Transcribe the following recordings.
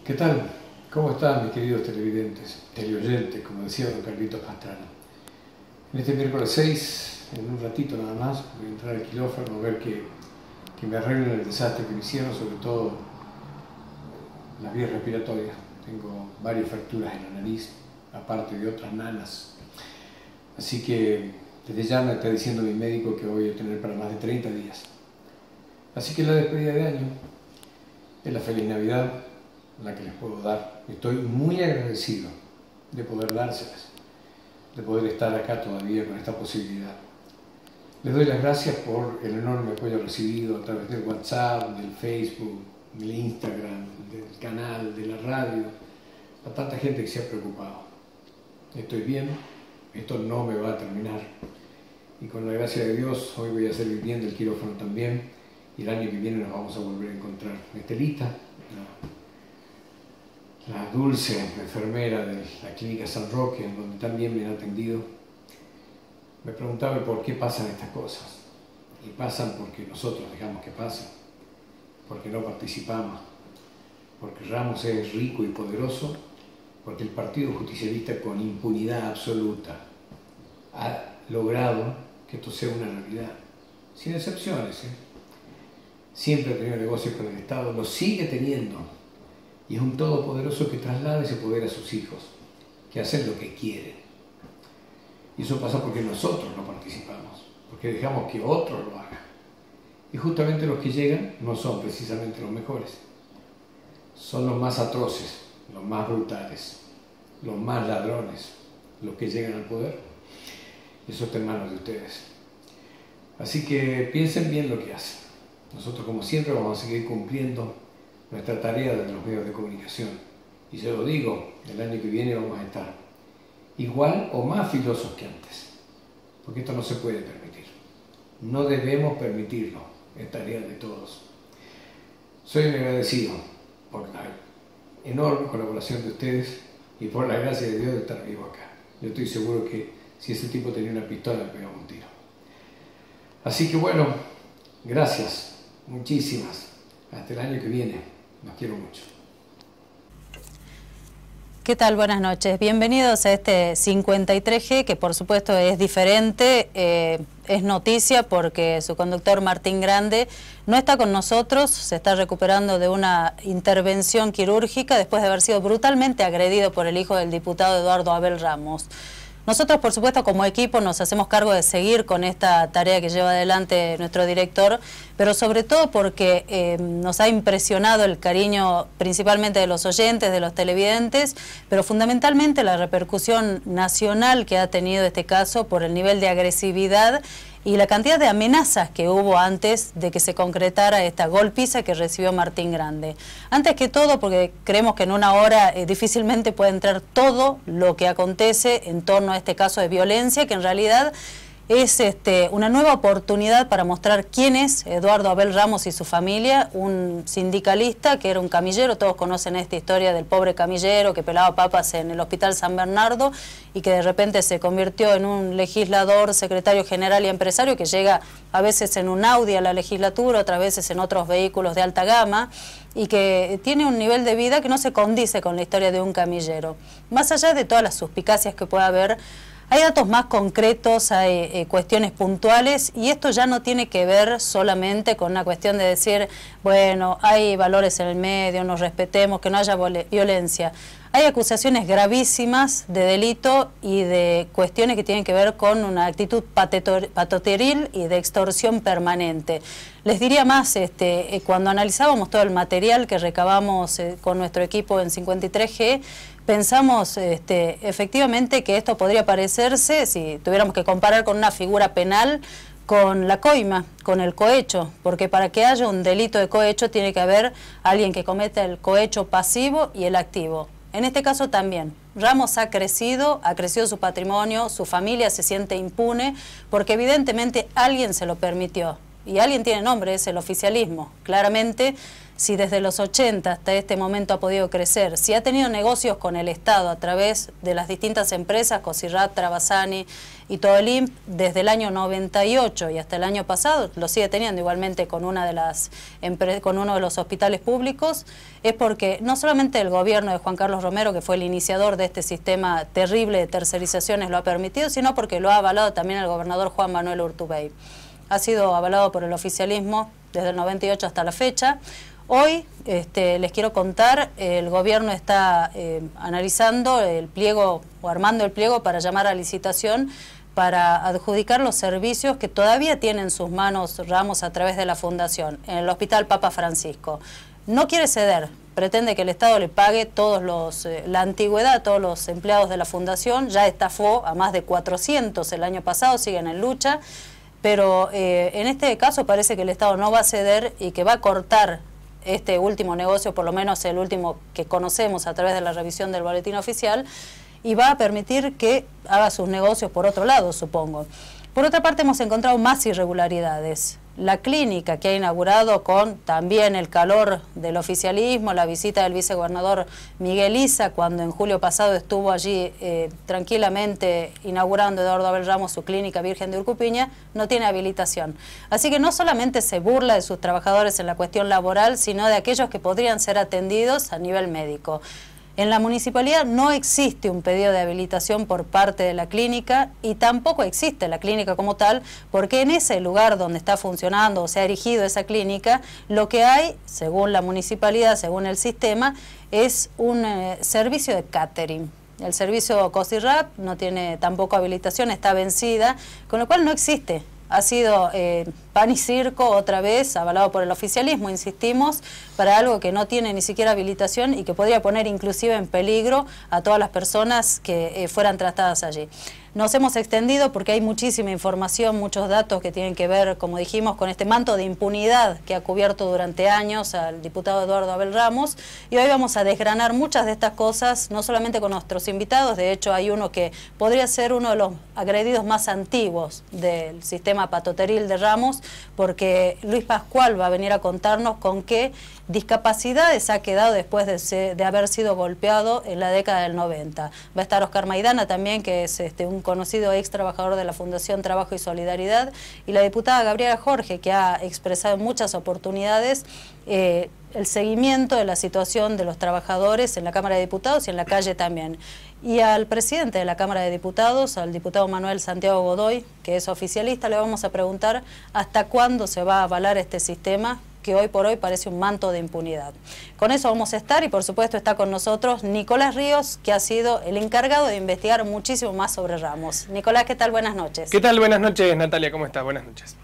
¿Qué tal? ¿Cómo están mis queridos televidentes, teleoyentes, como decía don Carlitos Pastrana? En este miércoles 6, en un ratito nada más, voy a entrar al quirófano a ver que me arreglen el desastre que me hicieron, sobre todo las vías respiratorias. Tengo varias fracturas en la nariz, aparte de otras nanas. Así que desde ya me está diciendo mi médico que voy a tener para más de 30 días. Así que la despedida de año es la feliz Navidad, la que les puedo dar. Estoy muy agradecido de poder dárselas, de poder estar acá todavía con esta posibilidad. Les doy las gracias por el enorme apoyo recibido a través del WhatsApp, del Facebook, del Instagram, del canal, de la radio, a tanta gente que se ha preocupado. Estoy bien, esto no me va a terminar y con la gracia de Dios hoy voy a seguir viendo el quirófano también y el año que viene nos vamos a volver a encontrar. Estelita, la dulce enfermera de la clínica San Roque, en donde también me han atendido, me preguntaba por qué pasan estas cosas. Y pasan porque nosotros dejamos que pasen, porque no participamos, porque Ramos es rico y poderoso, porque el Partido Justicialista con impunidad absoluta ha logrado que esto sea una realidad, sin excepciones. Siempre ha tenido negocios con el Estado, lo sigue teniendo. Y es un todopoderoso que traslada ese poder a sus hijos, que hacen lo que quieren. Y eso pasa porque nosotros no participamos, porque dejamos que otros lo hagan. Y justamente los que llegan no son precisamente los mejores. Son los más atroces, los más brutales, los más ladrones, los que llegan al poder. Eso está en manos de ustedes. Así que piensen bien lo que hacen. Nosotros, como siempre, vamos a seguir cumpliendo nuestra tarea de los medios de comunicación. Y se lo digo, el año que viene vamos a estar igual o más filosos que antes, porque esto no se puede permitir. No debemos permitirlo, es tarea de todos. Soy un agradecido por la enorme colaboración de ustedes y por la gracia de Dios de estar vivo acá. Yo estoy seguro que si ese tipo tenía una pistola le pegaba un tiro. Así que bueno, gracias, muchísimas. Hasta el año que viene. Los quiero mucho. ¿Qué tal? Buenas noches. Bienvenidos a este 53G, que por supuesto es diferente, es noticia porque su conductor Martín Grande no está con nosotros, se está recuperando de una intervención quirúrgica después de haber sido brutalmente agredido por el hijo del diputado Eduardo Abel Ramos. Nosotros, por supuesto, como equipo nos hacemos cargo de seguir con esta tarea que lleva adelante nuestro director, pero sobre todo porque nos ha impresionado el cariño principalmente de los oyentes, de los televidentes, pero fundamentalmente la repercusión nacional que ha tenido este caso por el nivel de agresividad y la cantidad de amenazas que hubo antes de que se concretara esta golpiza que recibió Martín Grande. Antes que todo, porque creemos que en una hora difícilmente puede entrar todo lo que acontece en torno a este caso de violencia, que en realidad es una nueva oportunidad para mostrar quién es Eduardo Abel Ramos y su familia, un sindicalista que era un camillero. Todos conocen esta historia del pobre camillero que pelaba papas en el Hospital San Bernardo y que de repente se convirtió en un legislador, secretario general y empresario que llega a veces en un Audi a la legislatura, otras veces en otros vehículos de alta gama, y que tiene un nivel de vida que no se condice con la historia de un camillero. Más allá de todas las suspicacias que pueda haber, hay datos más concretos, hay cuestiones puntuales, y esto ya no tiene que ver solamente con una cuestión de decir, bueno, hay valores en el medio, nos respetemos, que no haya violencia. Hay acusaciones gravísimas de delito y de cuestiones que tienen que ver con una actitud patoteril y de extorsión permanente. Les diría más, cuando analizábamos todo el material que recabamos con nuestro equipo en 53G, pensamos efectivamente que esto podría parecerse, si tuviéramos que comparar con una figura penal, con la coima, con el cohecho, porque para que haya un delito de cohecho tiene que haber alguien que cometa el cohecho pasivo y el activo. En este caso también, Ramos ha crecido su patrimonio, su familia se siente impune, porque evidentemente alguien se lo permitió. y alguien tiene nombre, es el oficialismo. Claramente, si desde los 80 hasta este momento ha podido crecer, si ha tenido negocios con el Estado a través de las distintas empresas, Cosirrat, Trabasani y todo el INP, desde el año 98 y hasta el año pasado, lo sigue teniendo igualmente con uno de los hospitales públicos, es porque no solamente el gobierno de Juan Carlos Romero, que fue el iniciador de este sistema terrible de tercerizaciones, lo ha permitido, sino porque lo ha avalado también el gobernador Juan Manuel Urtubey. Ha sido avalado por el oficialismo desde el 98 hasta la fecha. Hoy les quiero contar, el gobierno está analizando el pliego o armando el pliego para llamar a licitación para adjudicar los servicios que todavía tiene en sus manos Ramos a través de la Fundación, en el Hospital Papa Francisco. No quiere ceder, pretende que el Estado le pague la antigüedad a todos los empleados de la Fundación, ya estafó a más de 400 el año pasado, siguen en lucha, pero en este caso parece que el Estado no va a ceder y que va a cortar este último negocio, por lo menos el último que conocemos a través de la revisión del boletín oficial, y va a permitir que haga sus negocios por otro lado, supongo. Por otra parte, hemos encontrado más irregularidades. La clínica que ha inaugurado con también el calor del oficialismo, la visita del vicegobernador Miguel Issa, cuando en julio pasado estuvo allí tranquilamente inaugurando Eduardo Abel Ramos su clínica Virgen de Urcupiña, no tiene habilitación. Así que no solamente se burla de sus trabajadores en la cuestión laboral, sino de aquellos que podrían ser atendidos a nivel médico. En la municipalidad no existe un pedido de habilitación por parte de la clínica y tampoco existe la clínica como tal, porque en ese lugar donde está funcionando o se ha erigido esa clínica, lo que hay, según la municipalidad, según el sistema, es un servicio de catering. El servicio Cosirrat no tiene tampoco habilitación, está vencida, con lo cual no existe. Ha sido pan y circo otra vez, avalado por el oficialismo, insistimos, para algo que no tiene ni siquiera habilitación y que podría poner inclusive en peligro a todas las personas que fueran tratadas allí. Nos hemos extendido porque hay muchísima información, muchos datos que tienen que ver, como dijimos, con este manto de impunidad que ha cubierto durante años al diputado Eduardo Abel Ramos, y hoy vamos a desgranar muchas de estas cosas, no solamente con nuestros invitados. De hecho hay uno que podría ser uno de los agredidos más antiguos del sistema patoteril de Ramos, porque Luis Pascual va a venir a contarnos con qué discapacidades ha quedado después de haber sido golpeado en la década del 90. Va a estar Oscar Maidana también, que es un conocido ex trabajador de la Fundación Trabajo y Solidaridad, y la diputada Gabriela Jorge, que ha expresado en muchas oportunidades el seguimiento de la situación de los trabajadores en la Cámara de Diputados y en la calle también. Y al presidente de la Cámara de Diputados, al diputado Manuel Santiago Godoy, que es oficialista, le vamos a preguntar hasta cuándo se va a avalar este sistema que hoy por hoy parece un manto de impunidad. Con eso vamos a estar, y por supuesto está con nosotros Nicolás Ríos, que ha sido el encargado de investigar muchísimo más sobre Ramos. Nicolás, ¿qué tal? Buenas noches. ¿Qué tal? Buenas noches, Natalia, ¿cómo estás? Buenas noches.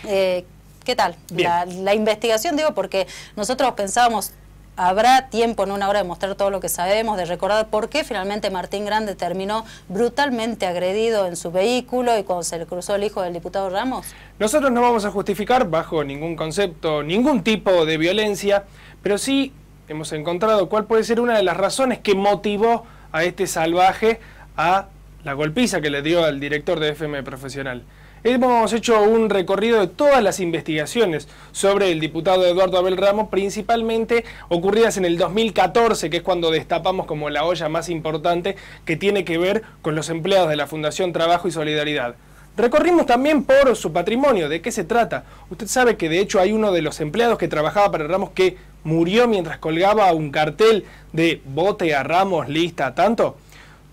¿Qué tal? Bien. La investigación, digo, porque nosotros pensábamos, habrá tiempo en una hora de mostrar todo lo que sabemos, de recordar por qué finalmente Martín Grande terminó brutalmente agredido en su vehículo y cuando se le cruzó el hijo del diputado Ramos. Nosotros no vamos a justificar bajo ningún concepto, ningún tipo de violencia, pero sí hemos encontrado cuál puede ser una de las razones que motivó a este salvaje a la golpiza que le dio al director de FM Profesional. Hemos hecho un recorrido de todas las investigaciones sobre el diputado Eduardo Abel Ramos, principalmente ocurridas en el 2014, que es cuando destapamos como la olla más importante que tiene que ver con los empleados de la Fundación Trabajo y Solidaridad. Recorrimos también por su patrimonio, ¿de qué se trata? Usted sabe que de hecho hay uno de los empleados que trabajaba para Ramos que murió mientras colgaba un cartel de "Vote a Ramos, lista tanto".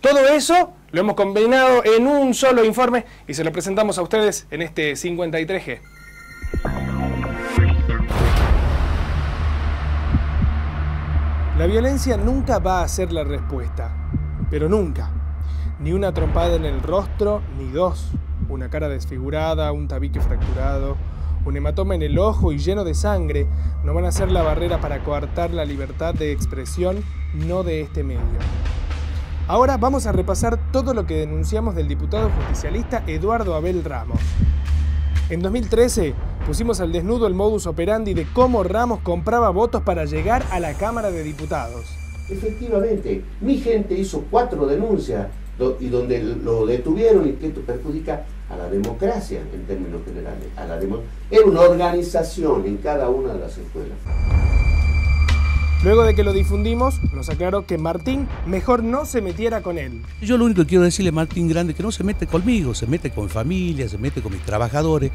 Todo eso lo hemos combinado en un solo informe y se lo presentamos a ustedes en este 53G. La violencia nunca va a ser la respuesta, pero nunca. Ni una trompada en el rostro, ni dos. Una cara desfigurada, un tabique fracturado, un hematoma en el ojo y lleno de sangre no van a ser la barrera para coartar la libertad de expresión, no de este medio. Ahora vamos a repasar todo lo que denunciamos del diputado justicialista Eduardo Abel Ramos. En 2013 pusimos al desnudo el modus operandi de cómo Ramos compraba votos para llegar a la Cámara de Diputados. Efectivamente, mi gente hizo 4 denuncias y donde lo detuvieron y que esto perjudica a la democracia en términos generales. Era una organización en cada una de las escuelas. Luego de que lo difundimos, nos aclaró que Martín mejor no se metiera con él. Yo lo único que quiero decirle a Martín Grande es que no se mete conmigo, se mete con mi familia, se mete con mis trabajadores.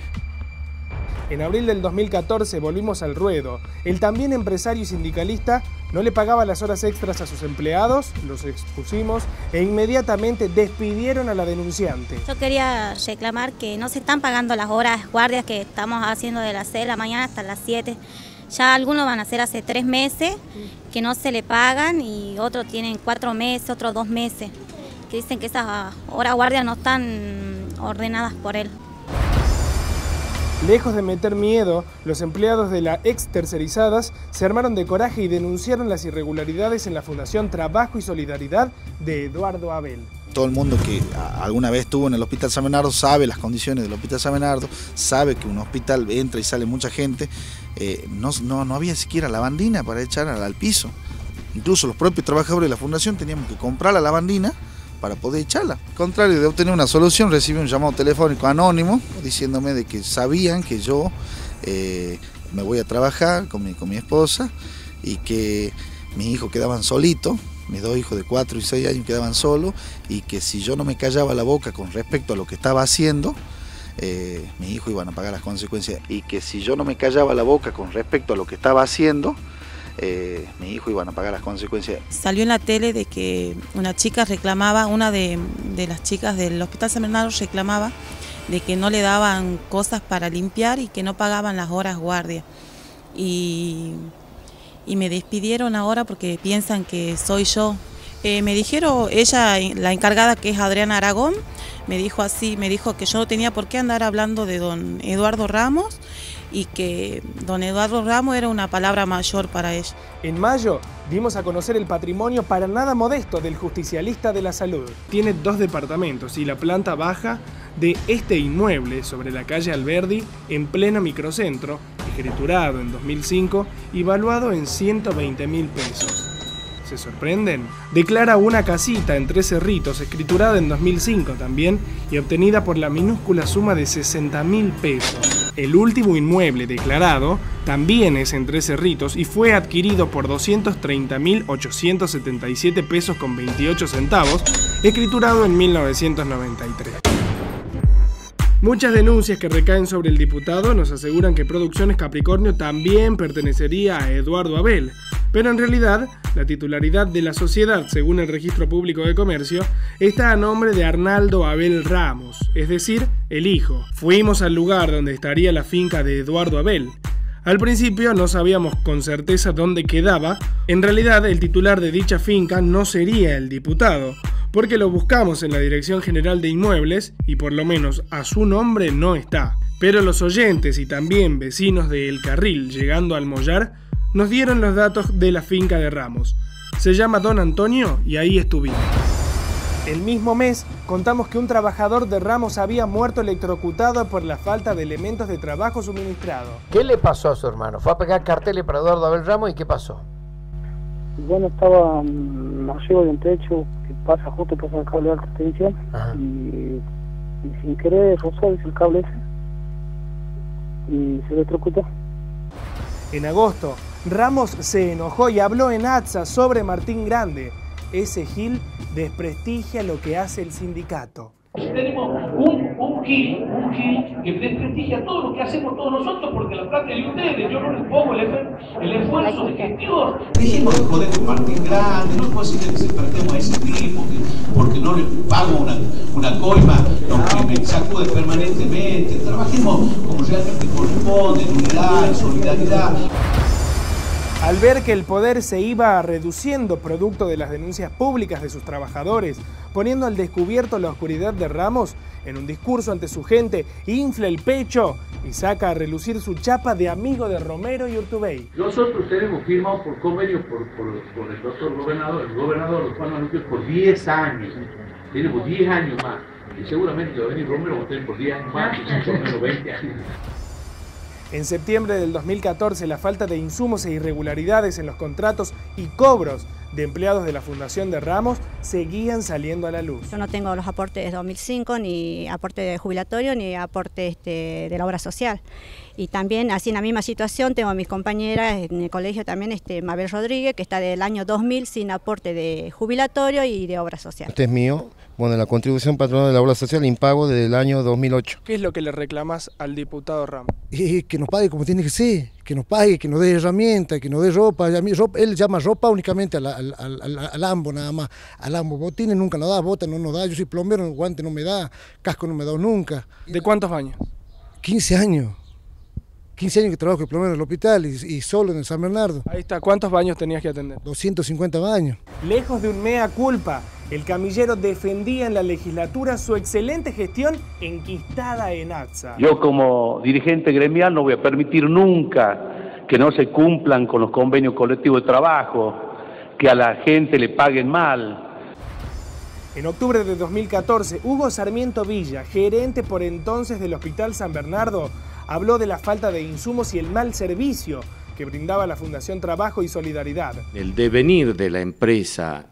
En abril del 2014 volvimos al ruedo. El también empresario y sindicalista no le pagaba las horas extras a sus empleados, los expusimos e inmediatamente despidieron a la denunciante. Yo quería reclamar que no se están pagando las horas guardias que estamos haciendo de las 6 de la mañana hasta las 7. Ya algunos van a hacer hace 3 meses que no se le pagan y otros tienen 4 meses, otros 2 meses, que dicen que esas horas guardias no están ordenadas por él. Lejos de meter miedo, los empleados de la ex tercerizadas se armaron de coraje y denunciaron las irregularidades en la Fundación Trabajo y Solidaridad de Eduardo Abel. Todo el mundo que alguna vez estuvo en el Hospital San Bernardo sabe las condiciones del Hospital San Bernardo, sabe que un hospital entra y sale mucha gente, no había siquiera lavandina para echar al piso. Incluso los propios trabajadores de la fundación teníamos que comprar la lavandina para poder echarla. Al contrario de obtener una solución, recibí un llamado telefónico anónimo diciéndome de que sabían que yo me voy a trabajar con mi esposa y que mis hijos quedaban solitos. Mis 2 hijos de 4 y 6 años quedaban solos y que si yo no me callaba la boca con respecto a lo que estaba haciendo, mis hijos iban a pagar las consecuencias. Y que si yo no me callaba la boca con respecto a lo que estaba haciendo, mis hijos iban a pagar las consecuencias. Salió en la tele de que una chica reclamaba, una de las chicas del Hospital San Bernardo reclamaba de que no le daban cosas para limpiar y que no pagaban las horas guardia. Y me despidieron ahora porque piensan que soy yo. Me dijeron, ella, la encargada que es Adriana Aragón, me dijo así, me dijo que yo no tenía por qué andar hablando de don Eduardo Ramos y que don Eduardo Ramos era una palabra mayor para ella. En mayo dimos a conocer el patrimonio para nada modesto del justicialista de la salud. Tiene 2 departamentos y la planta baja de este inmueble sobre la calle Alberdi en pleno microcentro, escriturado en 2005 y valuado en 120.000 pesos. ¿Se sorprenden? Declara una casita en 3 Cerritos, escriturada en 2005 también y obtenida por la minúscula suma de 60.000 pesos. El último inmueble declarado también es en 3 Cerritos y fue adquirido por 230.877 pesos con 28 centavos, escriturado en 1993. Muchas denuncias que recaen sobre el diputado nos aseguran que Producciones Capricornio también pertenecería a Eduardo Abel, pero en realidad la titularidad de la sociedad, según el Registro Público de Comercio, está a nombre de Arnaldo Abel Ramos, es decir, el hijo. Fuimos al lugar donde estaría la finca de Eduardo Abel. Al principio no sabíamos con certeza dónde quedaba. En realidad el titular de dicha finca no sería el diputado, porque lo buscamos en la Dirección General de Inmuebles y por lo menos a su nombre no está. Pero los oyentes y también vecinos de El Carril, llegando al Mollar, nos dieron los datos de la finca de Ramos. Se llama Don Antonio y ahí estuvimos. El mismo mes contamos que un trabajador de Ramos había muerto electrocutado por la falta de elementos de trabajo suministrado. ¿Qué le pasó a su hermano? ¿Fue a pegar carteles para Eduardo Abel Ramos y qué pasó? Bueno, estaba arriba de un techo que pasa justo por el cable de alta tensión y sin querer rozó el cable ese y se electrocutó. En agosto, Ramos se enojó y habló en ATSA sobre Martín Grande. Ese Gil desprestigia lo que hace el sindicato. Tenemos un Gil que desprestigia todo lo que hacemos todos nosotros porque la plata es de ustedes, yo no les pongo el esfuerzo de gestión. Dejemos de joder con Martín Grande, no es posible que se tratemos a ese tipo, porque no le pago una coima, que me sacude permanentemente. Trabajemos como realmente corresponde, en unidad, en solidaridad. Al ver que el poder se iba reduciendo producto de las denuncias públicas de sus trabajadores, poniendo al descubierto la oscuridad de Ramos, en un discurso ante su gente, infla el pecho y saca a relucir su chapa de amigo de Romero y Urtubey. Nosotros tenemos firmado por convenio por el doctor gobernador, el gobernador Juan Manuel por 10 años. Tenemos 10 años más. Y seguramente va a venir Romero, va a tener por 10 años más, y por lo menos 20 años. En septiembre del 2014, la falta de insumos e irregularidades en los contratos y cobros de empleados de la Fundación de Ramos seguían saliendo a la luz. Yo no tengo los aportes de 2005, ni aporte de jubilatorio, ni aporte de la obra social. Y también, así en la misma situación, tengo a mis compañeras en el colegio también, Mabel Rodríguez, que está del año 2000 sin aporte de jubilatorio y de obra social. Este es mío, bueno, la contribución patronal de la obra social impago desde el año 2008. ¿Qué es lo que le reclamas al diputado Ramos? Que nos pague como tiene que ser, que nos pague, que nos dé herramientas, que nos dé ropa. Él llama ropa únicamente al AMBO nada más, al AMBO. Botines nunca nos da, botas no nos da, yo soy plomero, guante no me da, casco no me da nunca. ¿De cuántos años? 15 años. 15 años que trabajo de plomero en el hospital y solo en el San Bernardo. Ahí está, ¿cuántos baños tenías que atender? 250 baños. Lejos de un mea culpa, el camillero defendía en la legislatura su excelente gestión enquistada en ATSA. Yo como dirigente gremial no voy a permitir nunca que no se cumplan con los convenios colectivos de trabajo, que a la gente le paguen mal. En octubre de 2014, Hugo Sarmiento Villa, gerente por entonces del Hospital San Bernardo, habló de la falta de insumos y el mal servicio que brindaba la Fundación Trabajo y Solidaridad. El devenir de la empresa,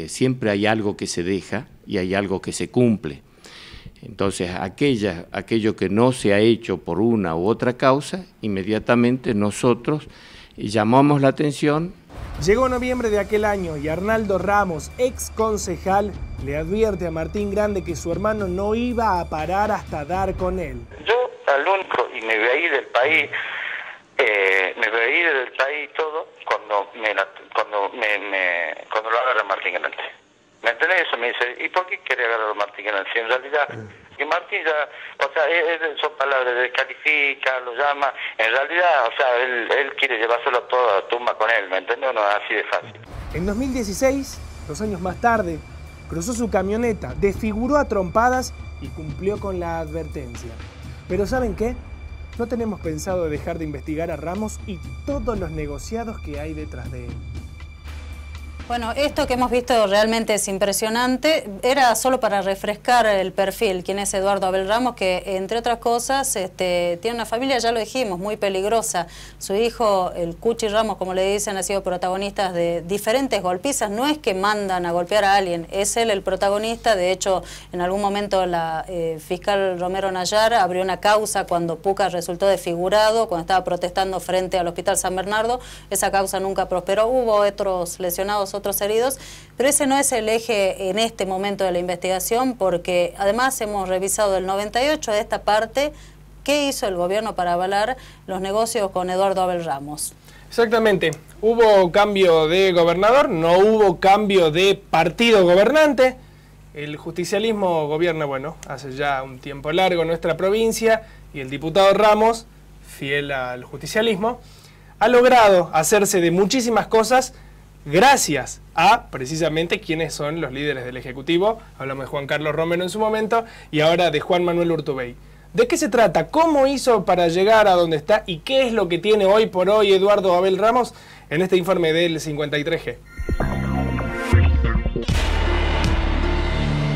siempre hay algo que se deja y hay algo que se cumple. Entonces, aquello que no se ha hecho por una u otra causa, inmediatamente nosotros llamamos la atención. Llegó noviembre de aquel año y Arnaldo Ramos, ex concejal, le advierte a Martín Grande que su hermano no iba a parar hasta dar con él. Yo al único, y me voy a ir del país, todo, cuando lo agarra Martín Grande. ¿Me entendés? Eso me dice, ¿y por qué quiere agarrar a Martín Grande? Si en realidad, que Martín ya, o sea, son palabras, descalifica, lo llama, en realidad, o sea, él quiere llevárselo a toda la tumba con él, ¿me entendés? No es así de fácil. En 2016, 2 años más tarde, cruzó su camioneta, desfiguró a trompadas y cumplió con la advertencia. Pero ¿saben qué? No tenemos pensado dejar de investigar a Ramos y todos los negociados que hay detrás de él. Bueno, esto que hemos visto realmente es impresionante. Era solo para refrescar el perfil, quién es Eduardo Abel Ramos, que entre otras cosas tiene una familia, ya lo dijimos, muy peligrosa. Su hijo, el Cuchi Ramos, como le dicen, ha sido protagonista de diferentes golpizas. No es que mandan a golpear a alguien, es él el protagonista. De hecho, en algún momento la fiscal Romero Nayar abrió una causa cuando Puca resultó desfigurado, cuando estaba protestando frente al Hospital San Bernardo. Esa causa nunca prosperó, hubo otros lesionados, otros heridos, pero ese no es el eje en este momento de la investigación, porque además hemos revisado el 98 de esta parte. ¿Qué hizo el gobierno para avalar los negocios con Eduardo Abel Ramos? Exactamente, hubo cambio de gobernador, no hubo cambio de partido gobernante. El justicialismo gobierna, bueno, hace ya un tiempo largo en nuestra provincia, y el diputado Ramos, fiel al justicialismo, ha logrado hacerse de muchísimas cosas gracias a, precisamente, quienes son los líderes del Ejecutivo. Hablamos de Juan Carlos Romero en su momento y ahora de Juan Manuel Urtubey. ¿De qué se trata? ¿Cómo hizo para llegar a donde está? ¿Y qué es lo que tiene hoy por hoy Eduardo Abel Ramos en este informe del 53G?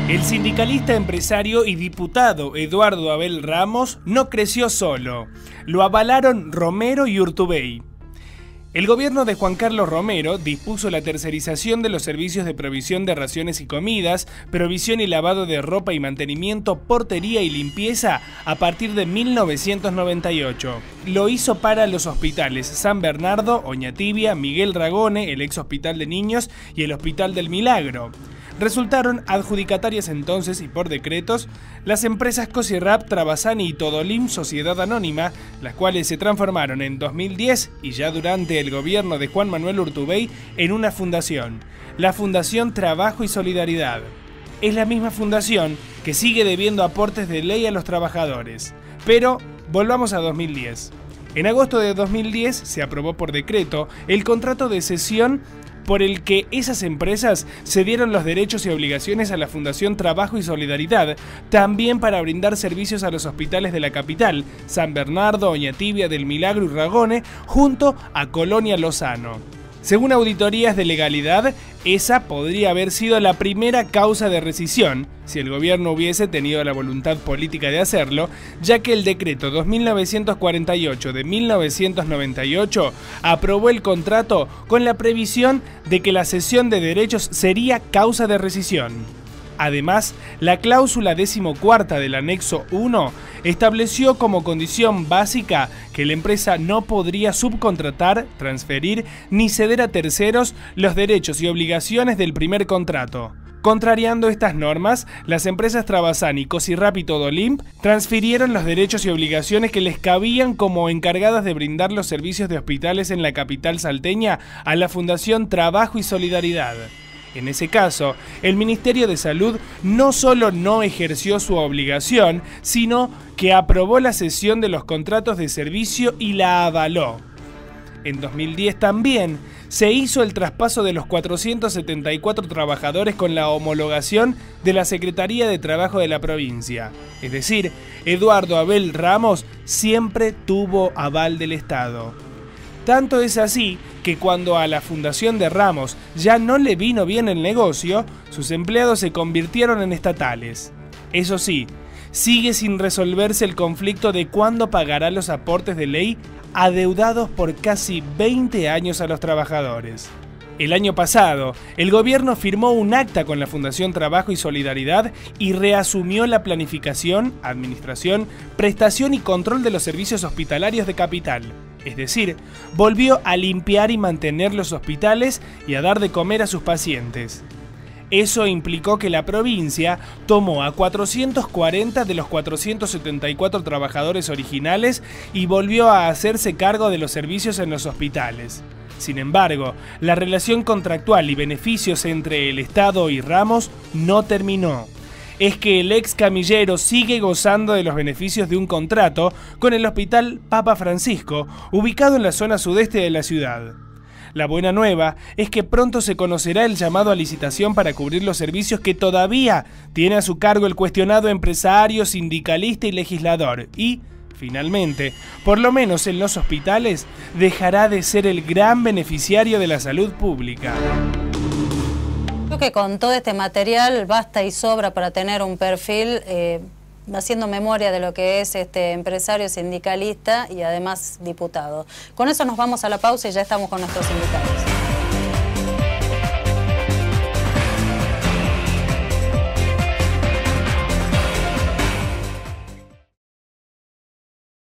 El sindicalista, empresario y diputado Eduardo Abel Ramos no creció solo. Lo avalaron Romero y Urtubey. El gobierno de Juan Carlos Romero dispuso la tercerización de los servicios de provisión de raciones y comidas, provisión y lavado de ropa y mantenimiento, portería y limpieza a partir de 1998. Lo hizo para los hospitales San Bernardo, Oñatibia, Miguel Ragone, el ex hospital de niños y el Hospital del Milagro. Resultaron adjudicatarias entonces y por decretos las empresas Cosirrap, Trabazani y Todolim Sociedad Anónima, las cuales se transformaron en 2010 y ya durante el gobierno de Juan Manuel Urtubey en una fundación, la Fundación Trabajo y Solidaridad. Es la misma fundación que sigue debiendo aportes de ley a los trabajadores. Pero volvamos a 2010. En agosto de 2010 se aprobó por decreto el contrato de cesión por el que esas empresas cedieron los derechos y obligaciones a la Fundación Trabajo y Solidaridad, también para brindar servicios a los hospitales de la capital, San Bernardo, Oñatibia, del Milagro y Ragone, junto a Colonia Lozano. Según auditorías de legalidad, esa podría haber sido la primera causa de rescisión, si el gobierno hubiese tenido la voluntad política de hacerlo, ya que el decreto 2948 de 1998 aprobó el contrato con la previsión de que la cesión de derechos sería causa de rescisión. Además, la cláusula 14ª del anexo 1 estableció como condición básica que la empresa no podría subcontratar, transferir ni ceder a terceros los derechos y obligaciones del primer contrato. Contrariando estas normas, las empresas Travasan y Cosirrap y Todolimp transfirieron los derechos y obligaciones que les cabían como encargadas de brindar los servicios de hospitales en la capital salteña a la Fundación Trabajo y Solidaridad. En ese caso, el Ministerio de Salud no solo no ejerció su obligación, sino que aprobó la cesión de los contratos de servicio y la avaló. En 2010 también se hizo el traspaso de los 474 trabajadores con la homologación de la Secretaría de Trabajo de la provincia. Es decir, Eduardo Abel Ramos siempre tuvo aval del Estado. Tanto es así que cuando a la fundación de Ramos ya no le vino bien el negocio, sus empleados se convirtieron en estatales. Eso sí, sigue sin resolverse el conflicto de cuándo pagará los aportes de ley adeudados por casi 20 años a los trabajadores. El año pasado, el gobierno firmó un acta con la Fundación Trabajo y Solidaridad y reasumió la planificación, administración, prestación y control de los servicios hospitalarios de Capital. Es decir, volvió a limpiar y mantener los hospitales y a dar de comer a sus pacientes. Eso implicó que la provincia tomó a 440 de los 474 trabajadores originales y volvió a hacerse cargo de los servicios en los hospitales. Sin embargo, la relación contractual y beneficios entre el Estado y Ramos no terminó. Es que el ex camillero sigue gozando de los beneficios de un contrato con el Hospital Papa Francisco, ubicado en la zona sudeste de la ciudad. La buena nueva es que pronto se conocerá el llamado a licitación para cubrir los servicios que todavía tiene a su cargo el cuestionado empresario, sindicalista y legislador y, finalmente, por lo menos en los hospitales, dejará de ser el gran beneficiario de la salud pública. Creo que con todo este material basta y sobra para tener un perfil haciendo memoria de lo que es este empresario sindicalista y además diputado. Con eso nos vamos a la pausa y ya estamos con nuestros invitados.